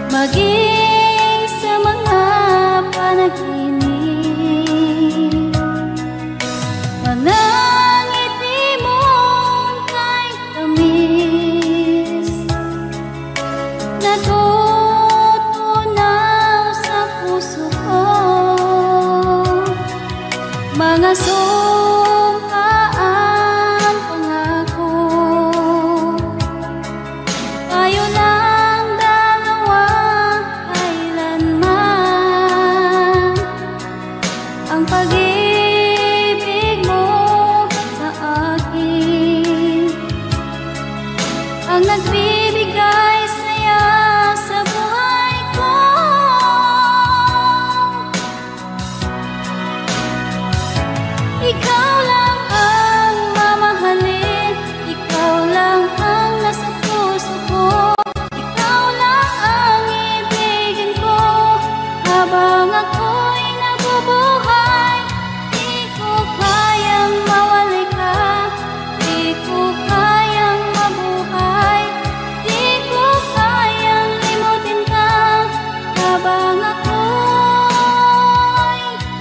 maging sa mga panaginip. Mga ngiti mong kay tamis, natutunaw sa puso ko. Mga sumpaang pangako, tayo lang dalawa kailanman. Ang pag-ibig mo sa akin ang nagbibigay saya sa buhay ko. Ikaw lang ang mamahalin, ikaw lang ang nasa puso ko, ikaw lang ang ibigin ko habang ako'y nabubuhay. Di ko kayang mawalay ka, di ko kayang mabuhay, di ko kayang limutin ka habang ako'y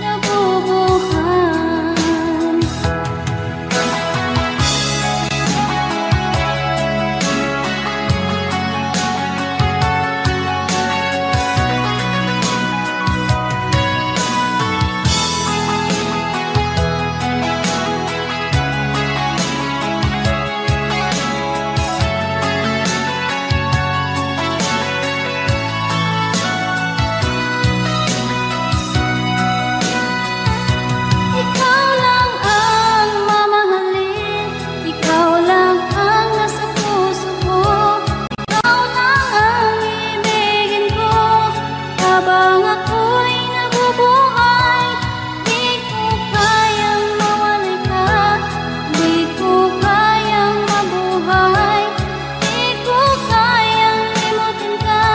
nabubuhay. Ikaw lang ang mamahalin, ikaw lang ang nasa puso ko, ikaw lang ang ibigin ko habang ako'y nabubuhay. Di ko kayang mawalay ka, di ko kayang mabuhay, di ko kayang limutin ka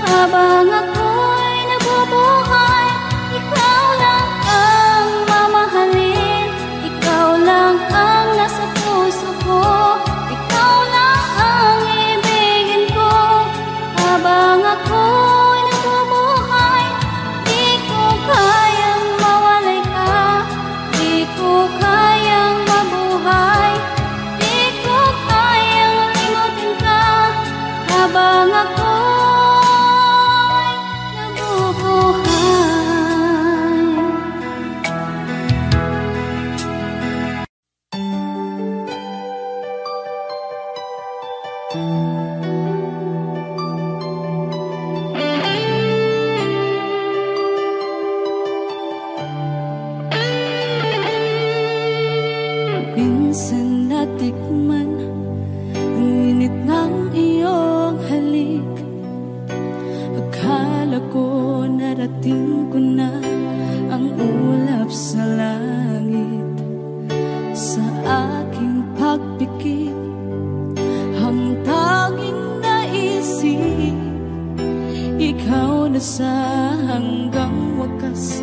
habang ako'y nabubuhay. Ikaw lang ang mamahalin, ikaw lang ang nasa puso ko, ikaw lang ang ibigin ko habang ako'y nabubuhay. Di ko kayang mawalay ka, di ko kayang mabuhay, di ko kayang limutin ka habang ako'y nabubuhay. Minsan natikman ang init ng iyong halik. Akala ko narating ko na ang ulap sa langit. Sa aking pagpikit, ang tanging naisip, ikaw na sa hanggang wakas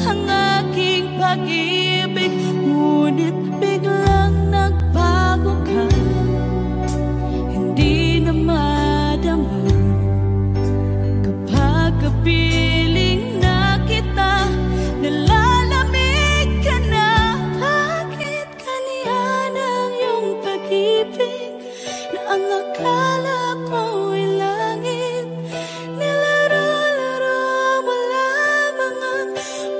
ang aking pag-ibig. Ngunit biglang nagbago ka, hindi na madama kapag kapiling na kita. Nalalamig ka na, bakit kaniyan ang iyong pag-ibig na ang akala ko'y langit? Nilaro-laro mo lamang ang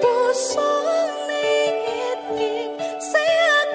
pusong naiitim. Sa'yo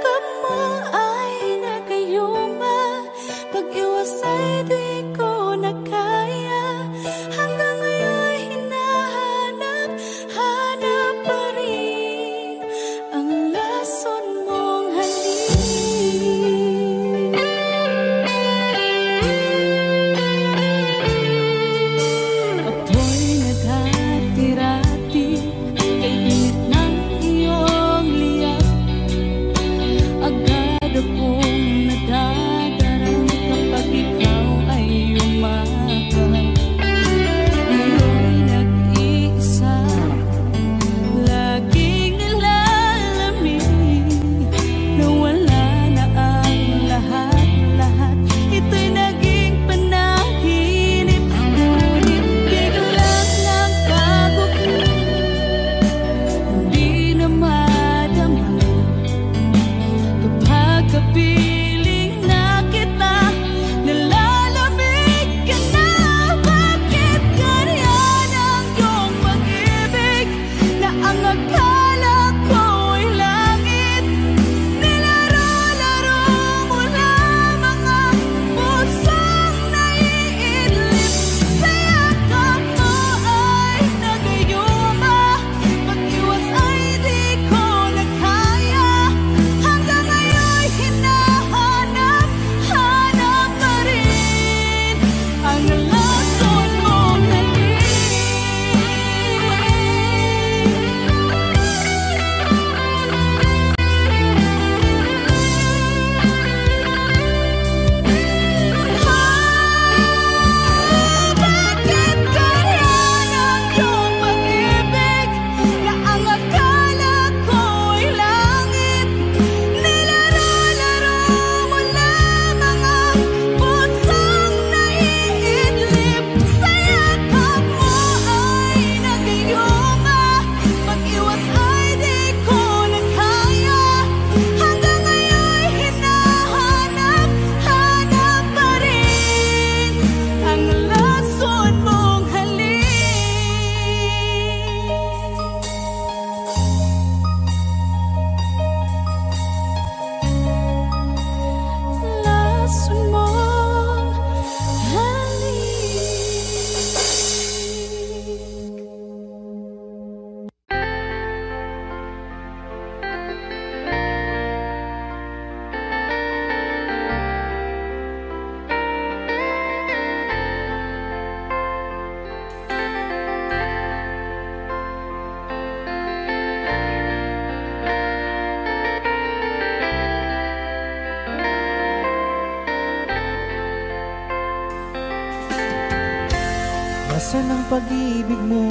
Nasaan ang pag-ibig mo?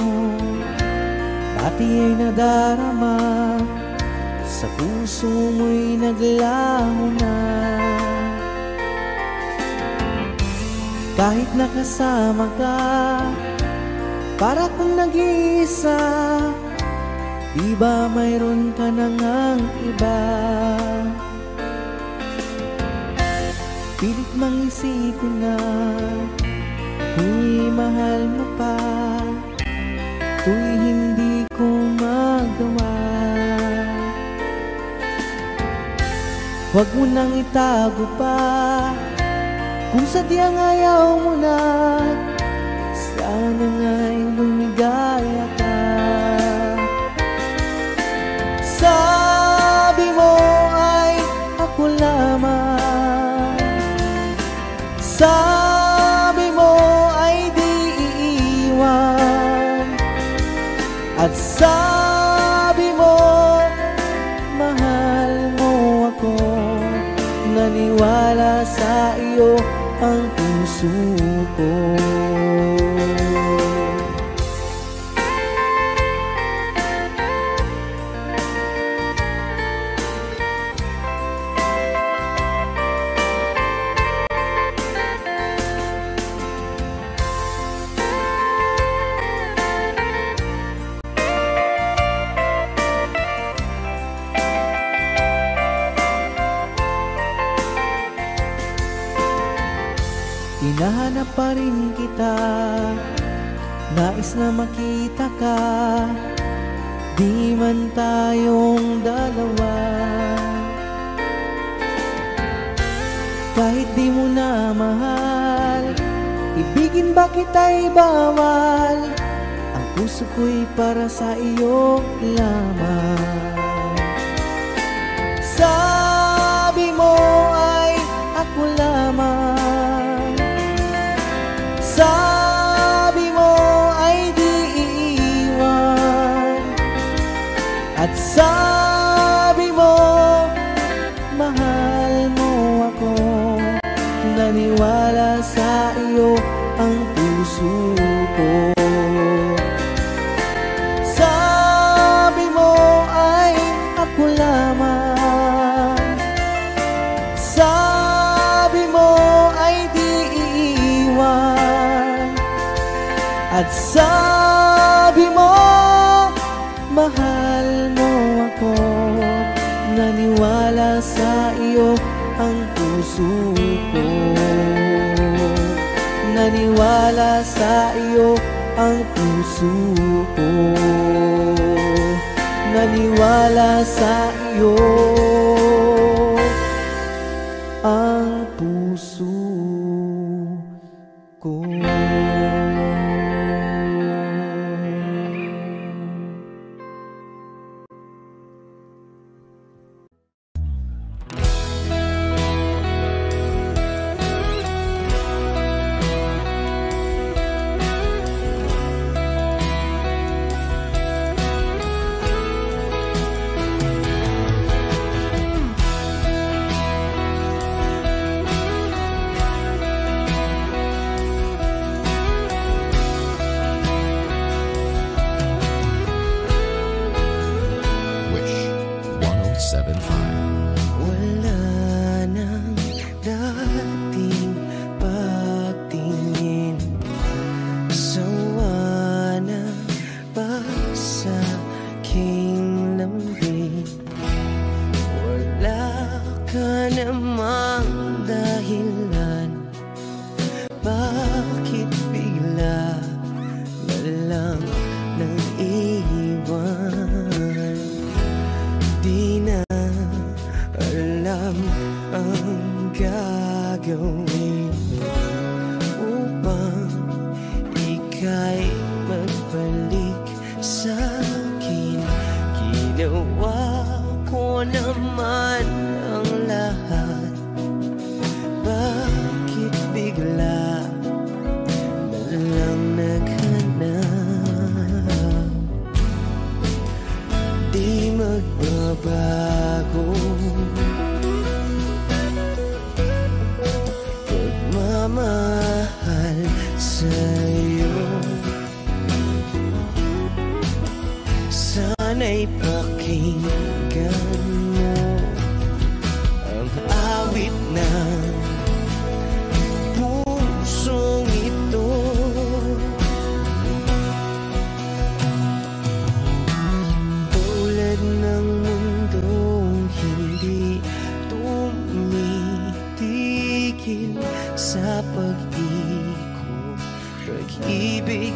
Dati ay nadarama, sa puso mo'y naglaho na. Kahit nakasama ka, para kung nag-iisa, di ba mayroon ka na ngang iba? Pilit mang isipin na kung mahal mo pa, to'y hindi ko magawa. Huwag mo nang itago pa, kung sadyang ayaw mo na, sana nga'y lumigaya ka. Sabi mo ay ako lamang, sabi mo ay di iiwan, at sabi mo mahal mo ako. Naniwala sa iyo ang puso ko. Hinahanap pa rin kita, nais na makita ka, di man tayong dalawa. Kahit di mo na mahal, ibigin ba kita'y bawal? Ang puso ko'y para sa iyo lamang. Sabi mo ay ako lamang, sabi mo ay di iiwan, at sabi mo mahal mo ako. Naniwala sa iyo ang puso ko. Sabi mo ay ako lamang, sabi mo ay di iiwan, at sabi mo mahal mo ako. Naniwala sa iyo ang puso ko. Naniwala sa iyo ang puso ko. Naniwala sa iyo ang puso ko. Pagmamahal sa'yo.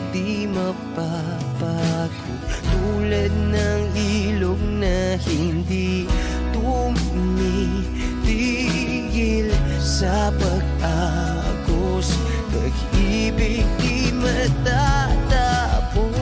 di mapapago, tulad ng ilog na hindi tumitigil sa pag-agos, pag-ibig di matatapos.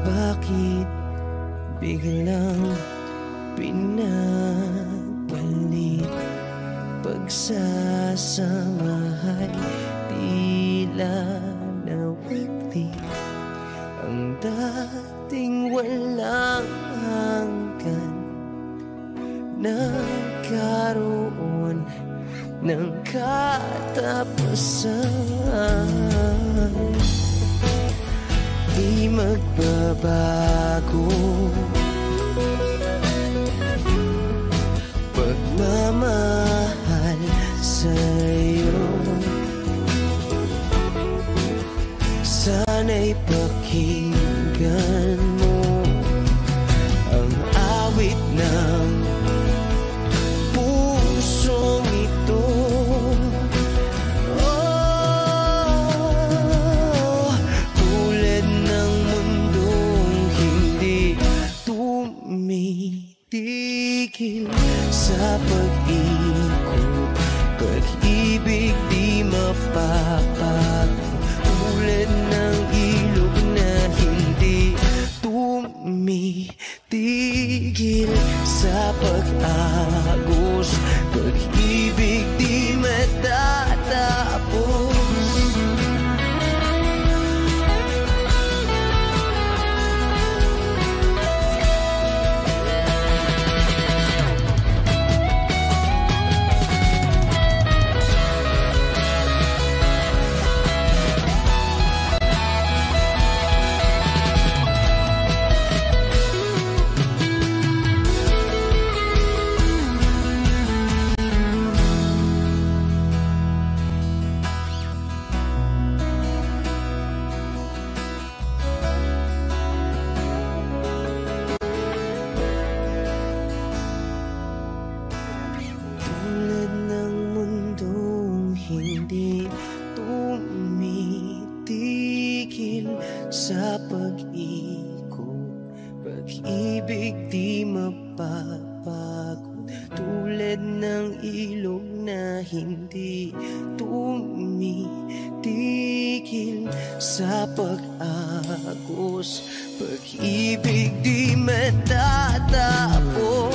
Bakit biglang pinagpalit? Pagsasamahay tila nawagli, ang dating walang hanggan nagkaroon ng katapusan. Di magbabago pagmamahal sa'yo. Sana'y pakinggan mo ang awit ng pusong ito. Tumitigil sa pag-ikot, pag-ibig di mapapago, tulad ng ilog na hindi tumitigil sa pag-agos, pag-ibig di matatapos. Hindi tumitigil sa pag-ikot, pag-ibig di mapapagod, tulad ng ilog na hindi tumitigil sa pag-agos, pag-ibig di matatapos.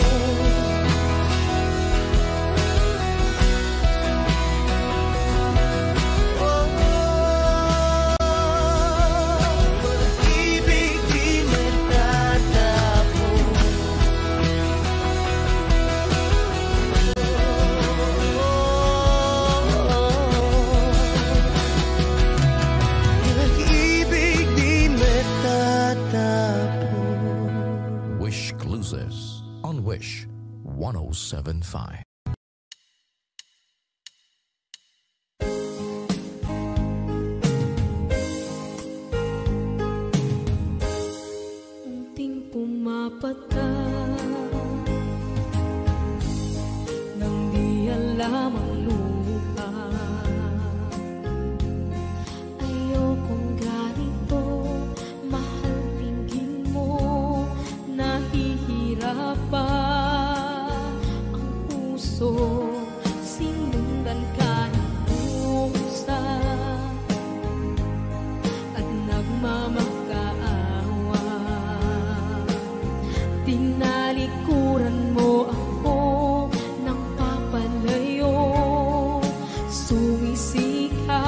On Wish 107.5. Unting pumapata nang di alam ang lupa. Ayokong ganito, mahal tingin mo, nahihirapan ang puso, sinundan ka ng pusa at nagmamakaawa. Tinalikuran mo ako ng papalayo, sumisikap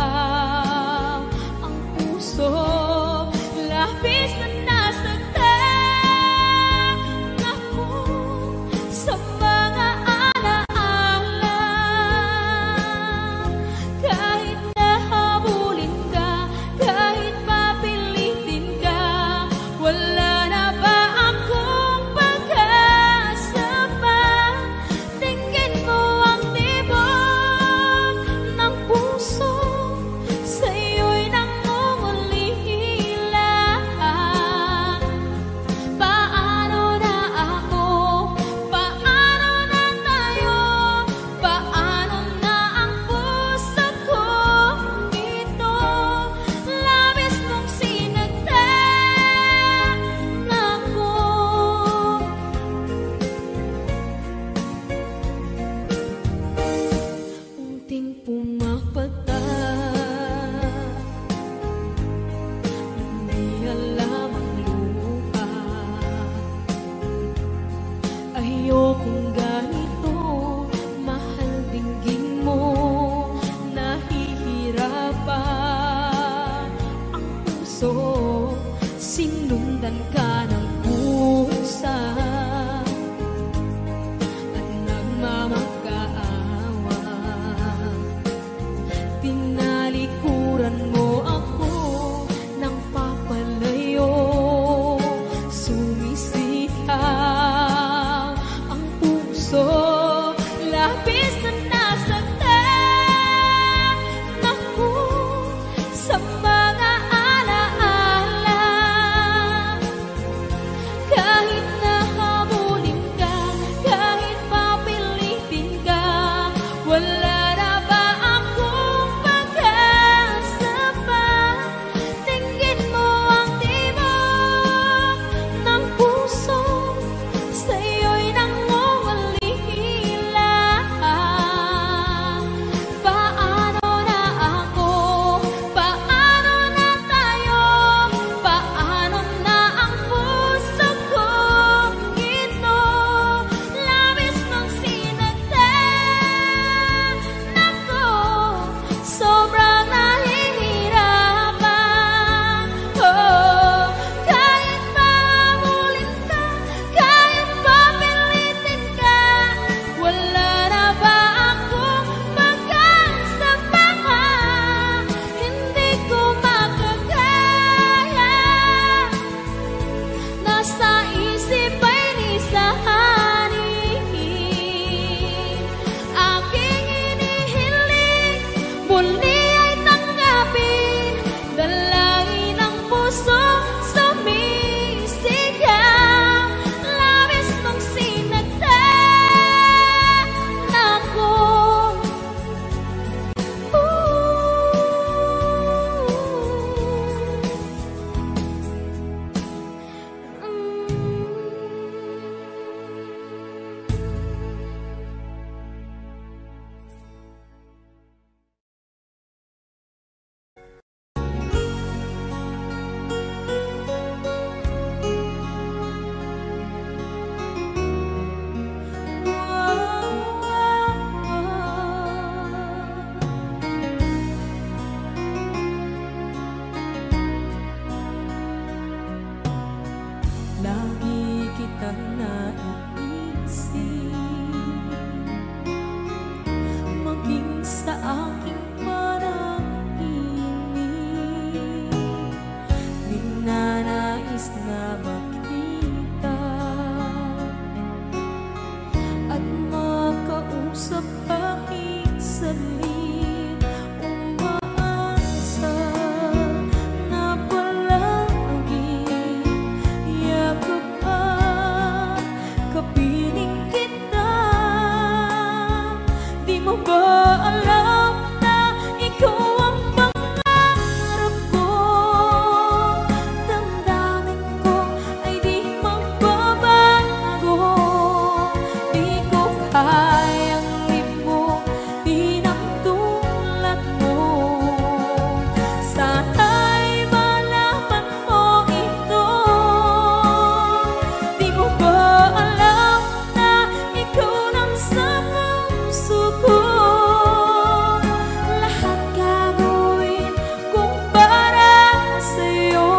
ang puso, labis na nasaktan. ayokong ganito. Mahal dinggin mo, nahihirapan ang puso. Sinundan ka ng pusa at nagmamakaawa. Tinalikuran mo ako ng papalayo. Sumisigaw ang puso, labis na nasaktan ako sa mga alaala. Kahit nahabulin ka, kahit papilitin ka, wala na ba akong pag-asa pa? Tingin mo ang tibok ng puso, sa'yo'y nangungalila. Paano na ako? Paano na tayo? Paano na ang puso kong ito? Labis mong sinaktan ako, sobrang nahihirapan. Oh, kahit mahabulin ka, kahit papilitin ka, wala na ba akong pag-asa pa? Hindi ko makakaya. Nasa isip ay nisahanin. Aking inihiling, muli ay tanggapin. Dalangin ng puso, sumisigaw. Labis mong sinaktan ako. Lagi kitang naiisip, maging sa aking panaginip. Ninanais na makita at makausap kahit saglit. Umaasa na palagi yakap at kapiling kita. Di mo ba alam na ikaw ang pangarap ko? Damdamin ko ay di magbabago. Di ko kayang limutin ang tulad mo. Sana'y malaman mo ito. Di mo ba alam na ikaw nang sa puso ko? Lahat gagawin kung para sa'yo.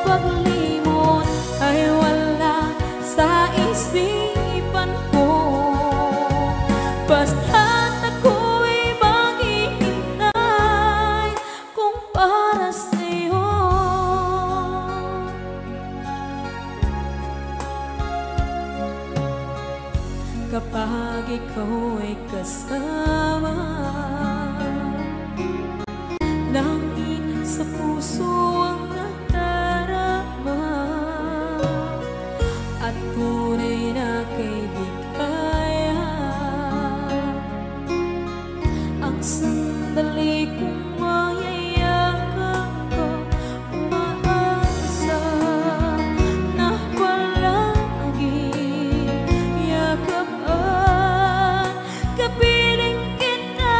Paglimot ay wala sa isipan ko. Basta't ako'y maghihintay kung para sa'yo. Kapag ikaw ay kasama, langit sa puso ang nadarama, at tunay na kaibigan. Ang sandali kong mayayakap ko, umaasa na palagi yakap at kapiling kita.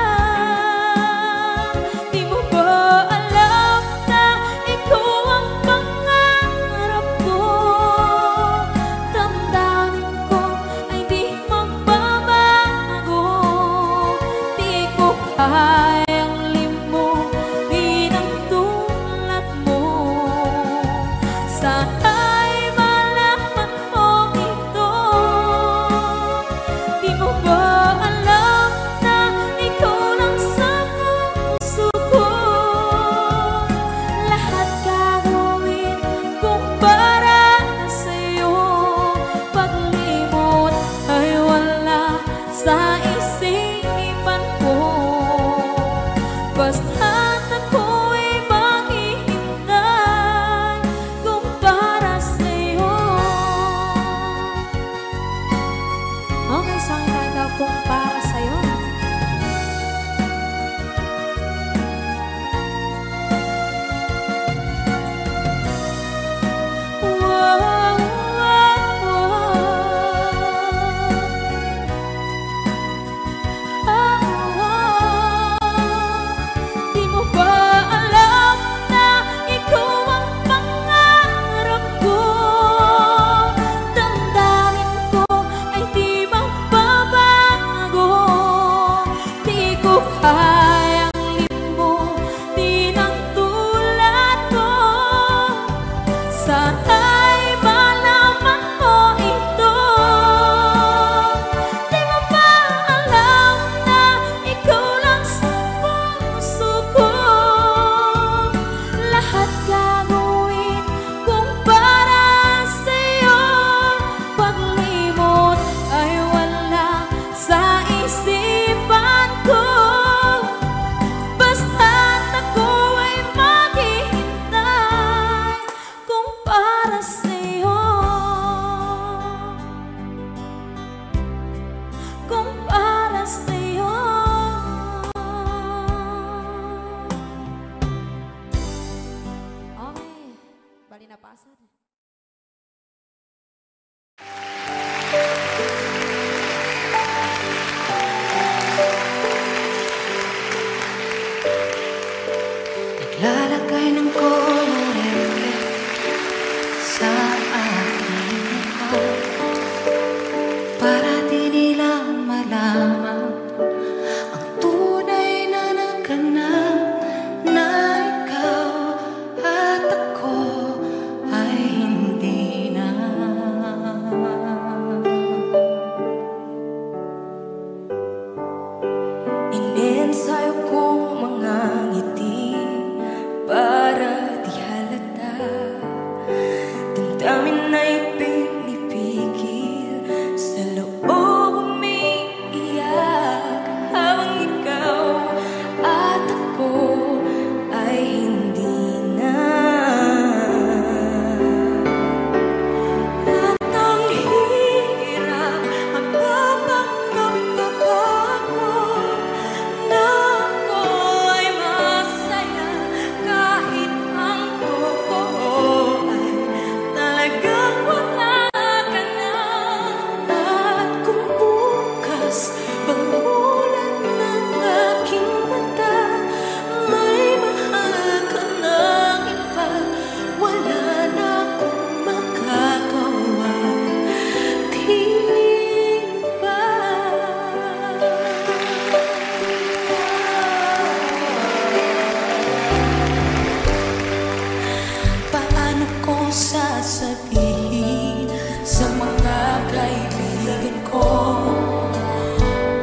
kaibigan ko.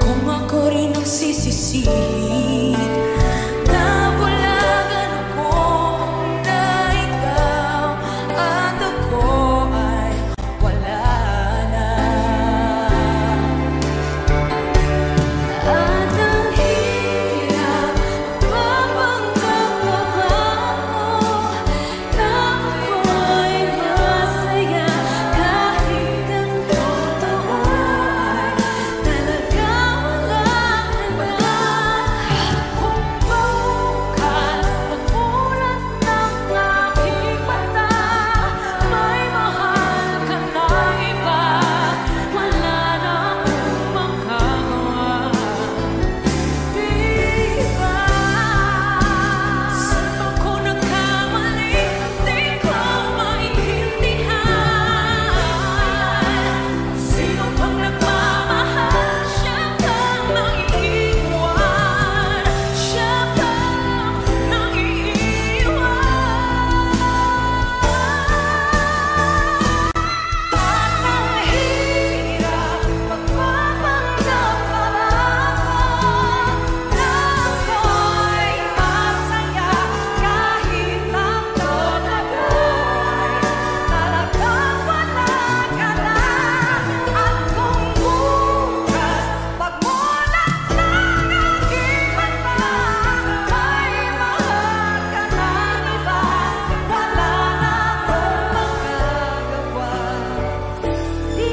Kung ako rin ang sisisihin, nabulagan ako na ikaw at ako ay wala na. At ang hirap mapanggap ako na ako'y masaya kahit ang totoo ay talaga wala na. Kung bukas pagmulat ng aking mata, may mahal ka na iba, wala na akong magagawa. Di ba? Saan ba ko nagkamali? Di ko maintindihan. Sino bang nagmamahal? Siya bang nangiiwan? Siya bang nangiiwan? At ang hirap magpapanggap pa na ako'y masaya kahit ang totoo ay talagang wala ka na. At kung bukas pagmulat ng aking mata, may mahal ka ng iba, wala na akong magagawa. Di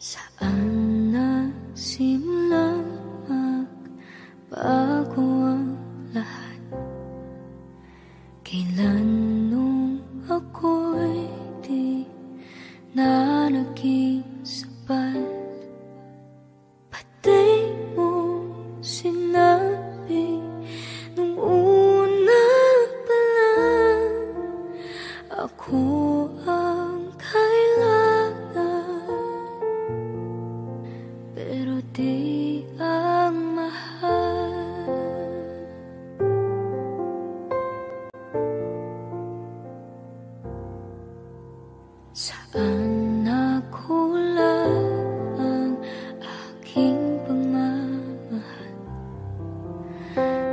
saan nagsimula magbago ang lahat? Kailan nung ako'y di na naging sapat? Pati mo sinabi nung una pa lang, ako ang kailangan, pero di ang mahal. Saan nakulang ang aking pagmamahal?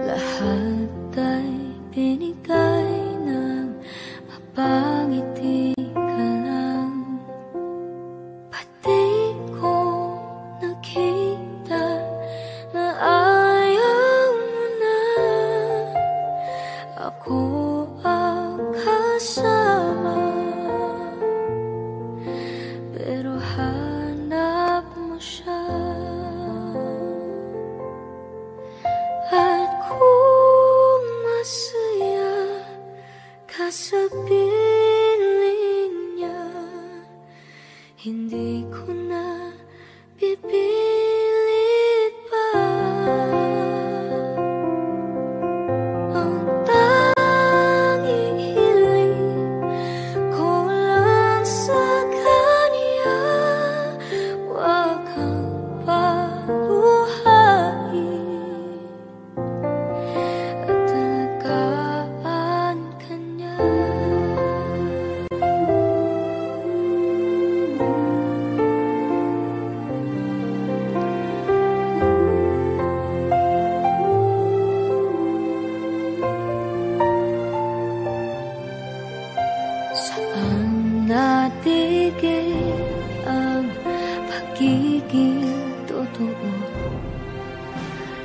Lahat ay binigay ng mapangiti ka lang. Pati ko nakita na ayaw mo na. Ako ang kasama, pero hanap mo siya. At kung masaya ka sa piling niya, hindi ko na pipilit pa. Ang tanging hiling ko lang sa kanya, wag kang paluhain at alagaan ka niya. Saan natigil ang pagiging totoo?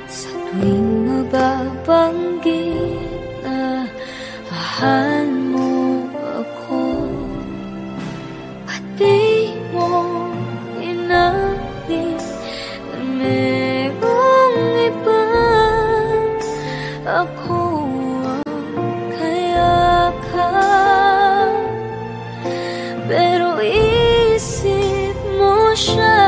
Sa tuwing mababanggit na mahal mo ako, pati mo inamin na merong iba. Ako ang kayakan, pero isip mo siya.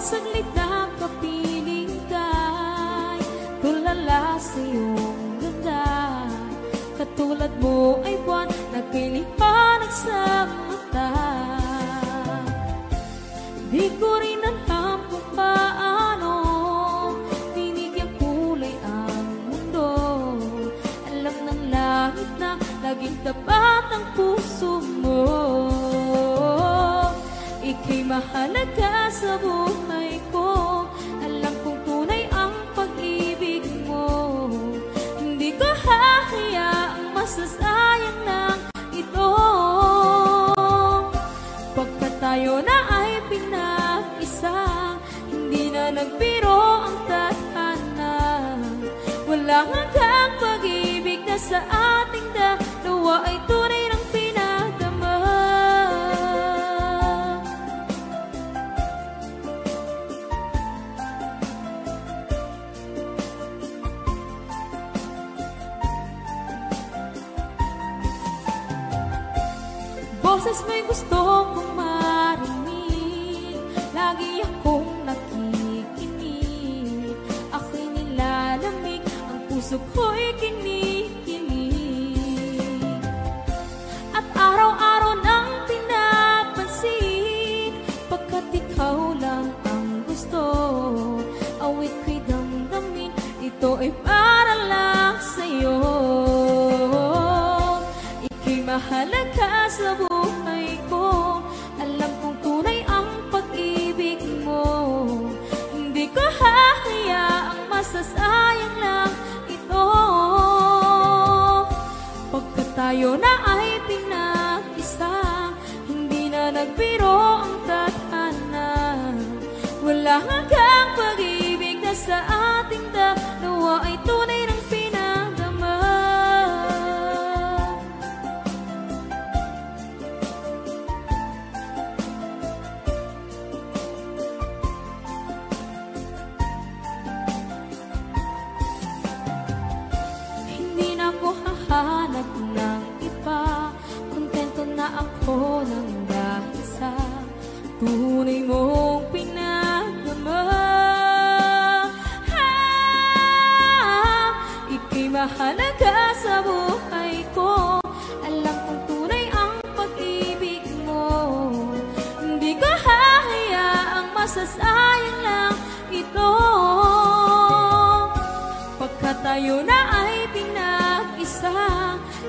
saglit na kapiling ka'y tulala sa iyong ganda. Katulad mo ay buwan na kay liwanag sa mata. Di ko rin alam kung paano binigyan kulay ang mundo. Alam ng langit na laging tapat ang puso mo. Ika'y mahalaga sa buhay ko. Alam kong tunay ang pag-ibig mo. Hindi ko hahayaang masasayang na ito. Pagkat tayo na ay pinag-isa, hindi na nagbiro ang tadhana. Walang hanggang pag-ibig na sa ating dalawa ay tunay ng pinadama. Boses mo'y gusto kong marinig, lagi akong nakikinig. Ako'y nilalamig, ang puso ko'y kinikilig. At araw-araw nang pinapansin, pagkat ikaw lang ang gusto. Awit ko'y damdamin, ito ay para lang sa'yo. Ika'y mahalaga sa buhay ko. Alam kong tunay ang pag-ibig mo. Hindi ko hahayaang masasayang lang ito. Pagkat tayo na ay pinag-isa, hindi na nagbiro ang tadhana. Wala hanggang pag-ibig na sa ating dalawa ay tunay ng pinadama. Hindi na ako hahanap ng iba, kontento na ako ng dahil sa tunay mong pinagdama. Ika'y mahalaga sa buhay ko. Alam kong tunay ang pag-ibig mo. Hindi ko hahayaang masasayang lang ito. Pagkat tayo na ay pinag-isa,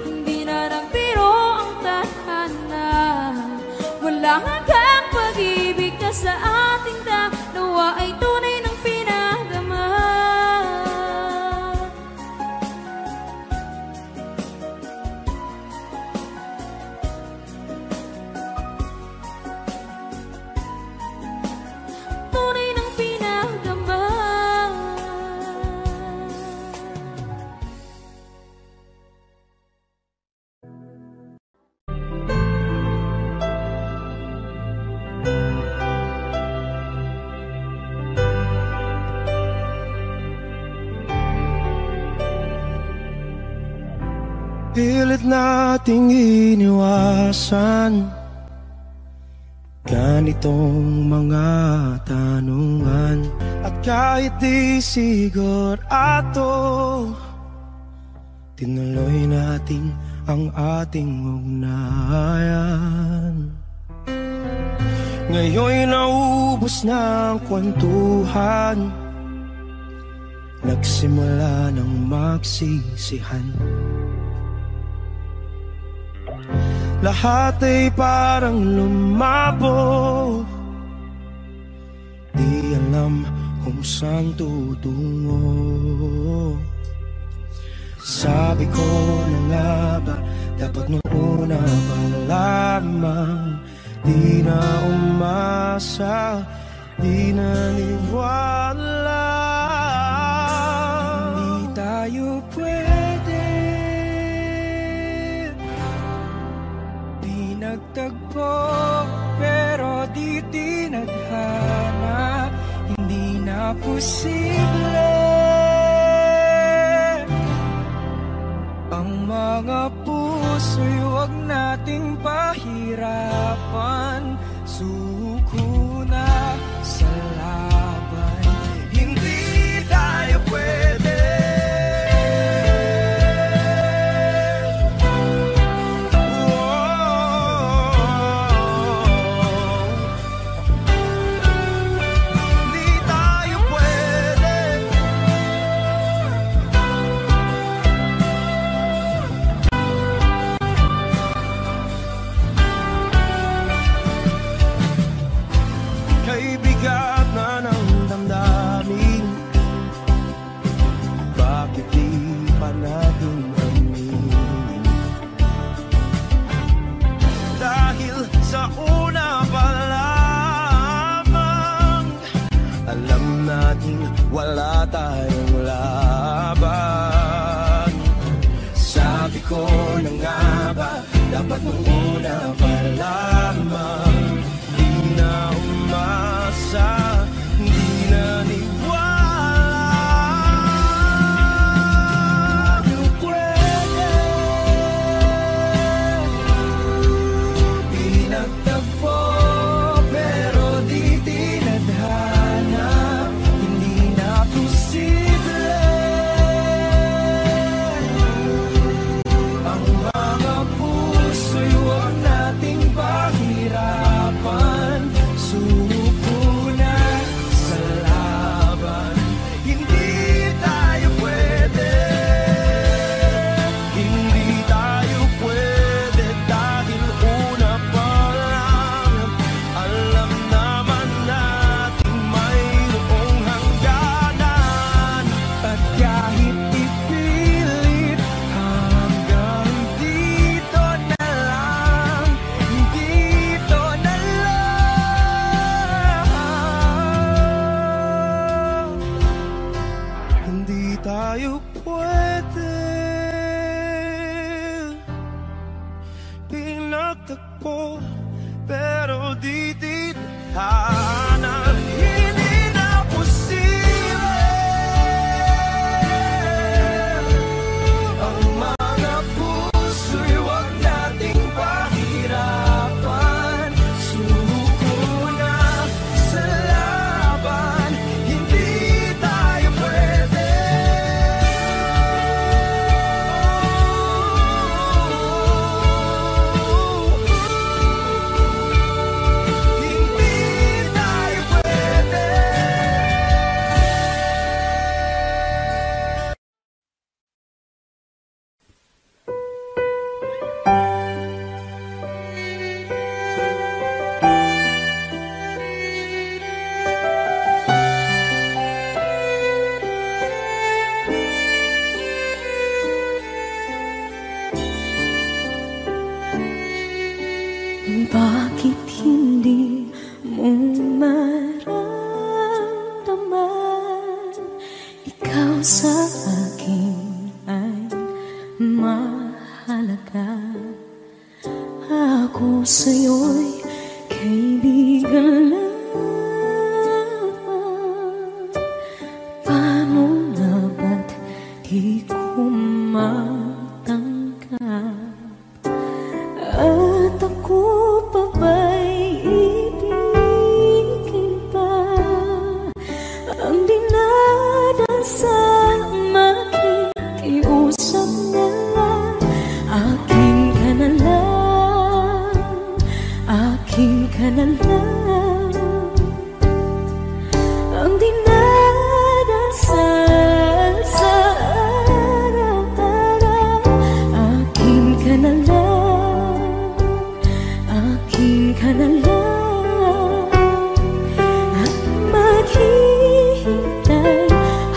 hindi na nagbiro ang tadhana. Wala hanggang pag-ibig na sa ating dalawa ay tunay ng pinadama. Tunay ng pinadama. Pilit nating iniwasan ganitong mga tanungan. At kahit di sigurado, tinuloy natin ang ating ugnayan. Ngayon'y naubos na ang kwentuhan, nagsimula ng magsisihan. Lahat ay parang lumabo, di alam kung saan tutungo. Sabi ko na nga ba, dapat nung una pa lamang, di na umasa, di naniwala. Hindi tayo pwede, di nagtagpo, pero di tinadhana. Hindi na posible ang mga puso'y huwag nating pahirapan. Suko na sa lahat. tayong laban. Sabi ko na nga ba, dapat nung una pa lamang. Di na umasa, di na Bakit hindi mo maramdaman? Ikaw sa akin ay mahalaga. Ako sa'yo'y kaibigan lang. Paano na ba't di ko matanggap? At ako pa ba'y ibigin pa? Ang dinadansang makikiusap na lang. Akin ka na lang, akin ka na lang. Ang dinadansal sa araw-araw. Akin ka na lang, akin ka na lang. At maghihintay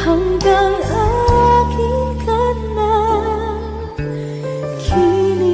hanggang akin ka na kinig.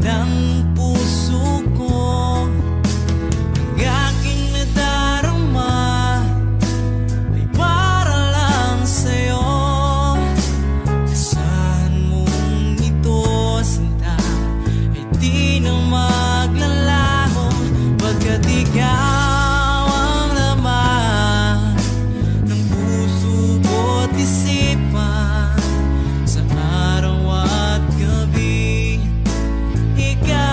ng puso ko. Ang aking nadarama ay para lang sa'yo. Asahan mong ito, sinta, ay di na maglalaho, pagkat ikaw ang laman ng puso ko't isipan. Sa araw at gabi, ikaw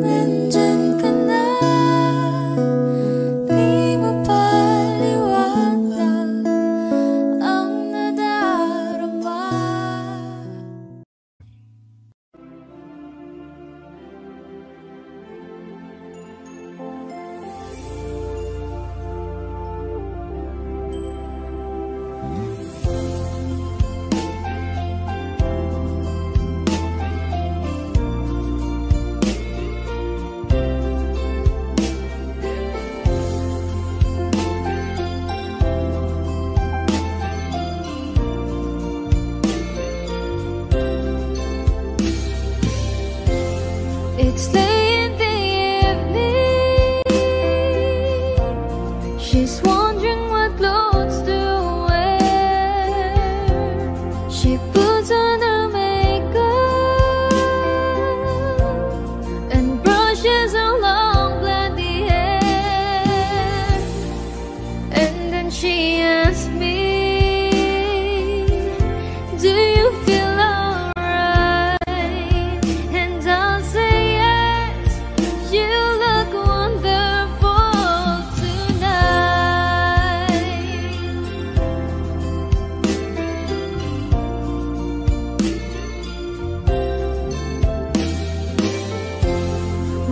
nandyan ka na. Di mapaliwanag ang nadarama. It's late in the evening. She's wondering what clothes to wear. She puts on her makeup and brushes her long blondy hair. And then she asks me, do you feel alright? And I'll say, you look wonderful tonight.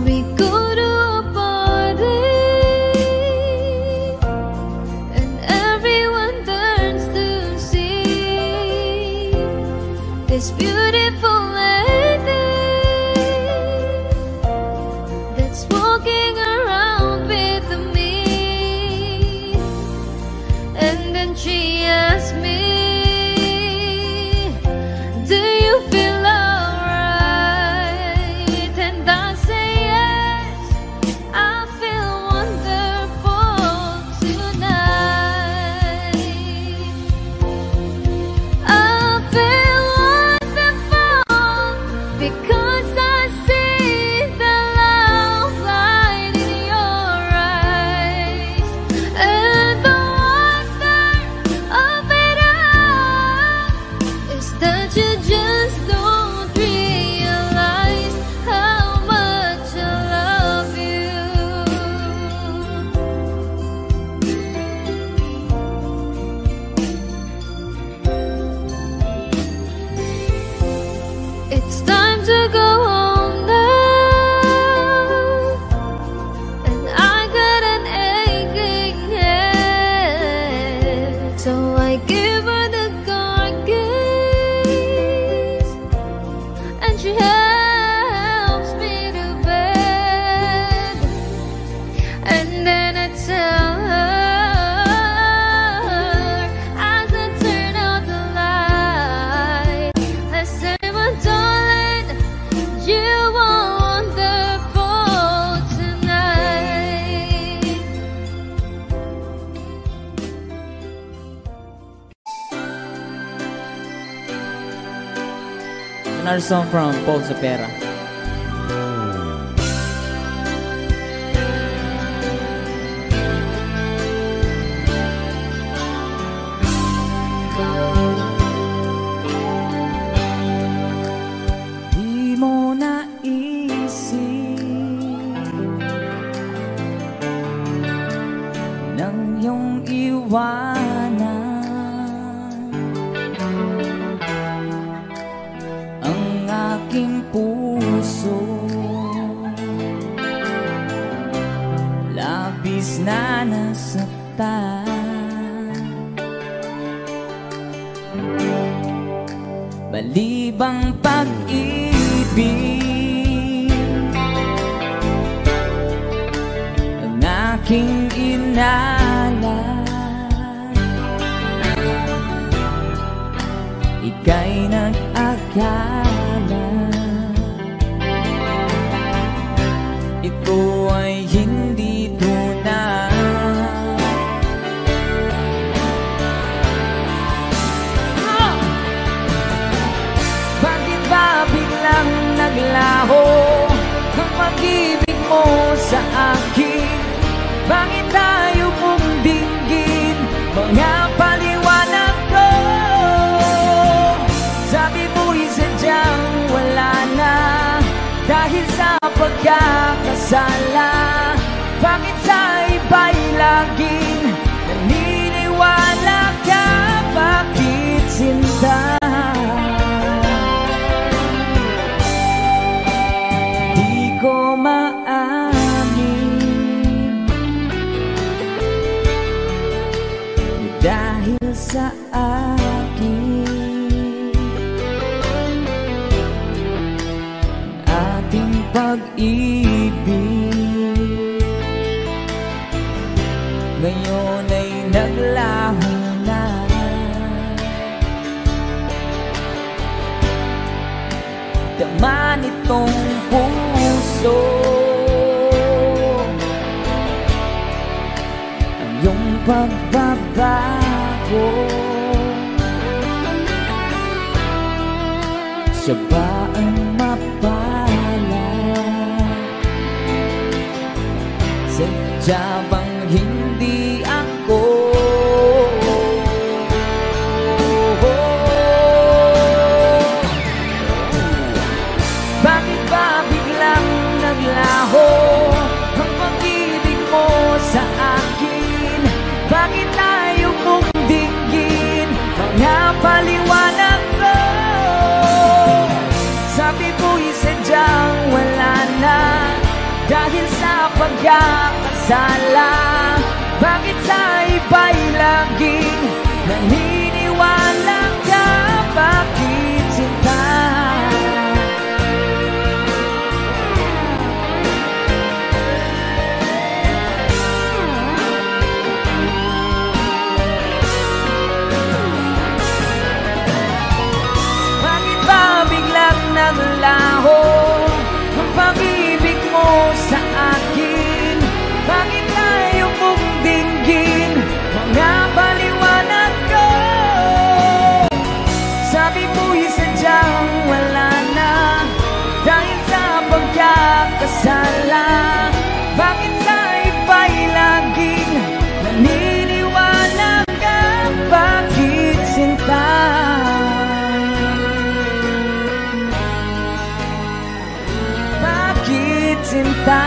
We go to a party and everyone turns to see this beautiful lady that's walking around with me. And then she asks me, do you feel alright? And I say yes, I feel wonderful tonight. I feel wonderful because I see the love light in your eyes. And the wonder of it all is that you just don't realize how much I love you. It's time to go home now, and I got an aching head. So I give her the car keys, and she helps me to bed. And then I tell her, as I turn out the light, I say, my darling, you are wonderful tonight. Another song from Paul Zapera. Di mo naisip nang iyong iwanan ang aking puso, labis na nasaktan. Balibang pag-ibig ang aking inalan, ika'y nag-akala ito ay hindi tunay. Bakit ba biglang naglaho ang pag-ibig mo sa akin? Bakit tayo mong dinggin mga paliwanag ko? Sabi mo'y sadyang wala na. dahil sa pagkakasala. Bakit sa iba'y laging naniniwala ka? Bakit sinta? Di ko maamin dahil sa akin ating pag-ibig ngayon ay naglaho na. Dama nitong puso ang iyong pagbabago. Siya ba ang mapala? Sadya bang hindi ako? Bakit ba biglang naglaho ang pag-ibig mo sa akin? Bakit tayo mong dinggin mga paliwanag ko? Sabi mo'y sadyang wala na dahil sa pagkakasala. Bakit sa iba'y laging naniniwala ka? Bakit sinta? Bakit ba biglang naglaho ang pag-ibig mo sa akin? Bakit tayo mong dinggin mga paliwanag ko? Sabi mo'y sadyang wala na dahil sa pagkakasala. Bakit sa iba'y laging naniniwala ka? Bakit sinta? Bakit sinta?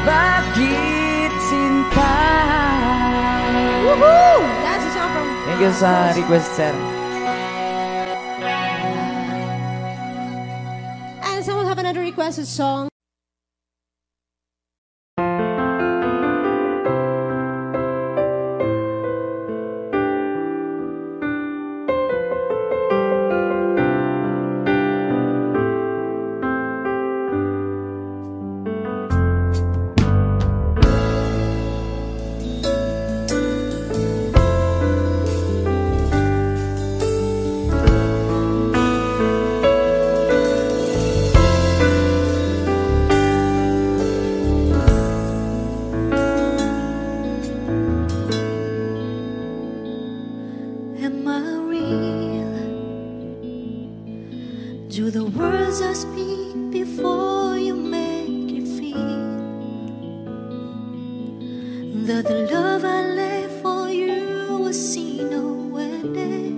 Bakit sinta? Woohoo! That's a song from... Thank you sa request, sir. And someone have another requested song. Am I real? Do the words I speak before you make you feel that the love I left for you was seen nowhere there?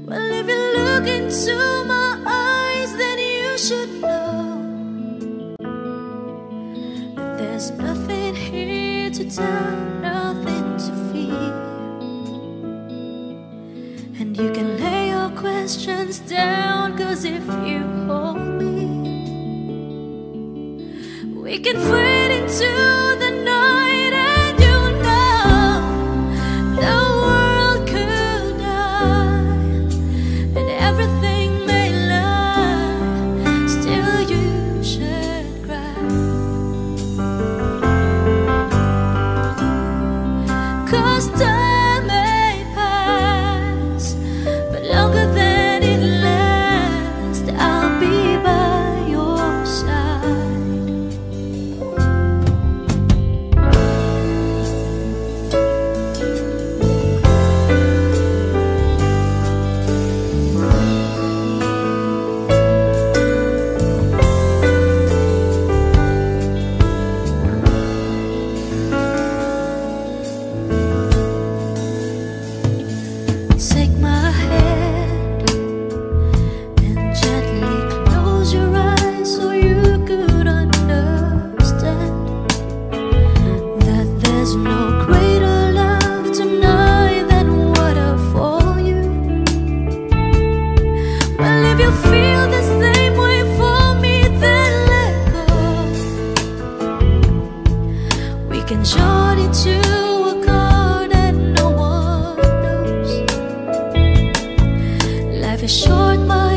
Well, if you look into my eyes, then you should know that there's nothing here to tell, nothing to fear. And you can lay your questions down, 'cause if you hold me, we can fade into the night. And you know the world could die and everything may lie, still you should cry. 'Cause time may pass, but longer than it lasts, I'll be by your side. Life is short but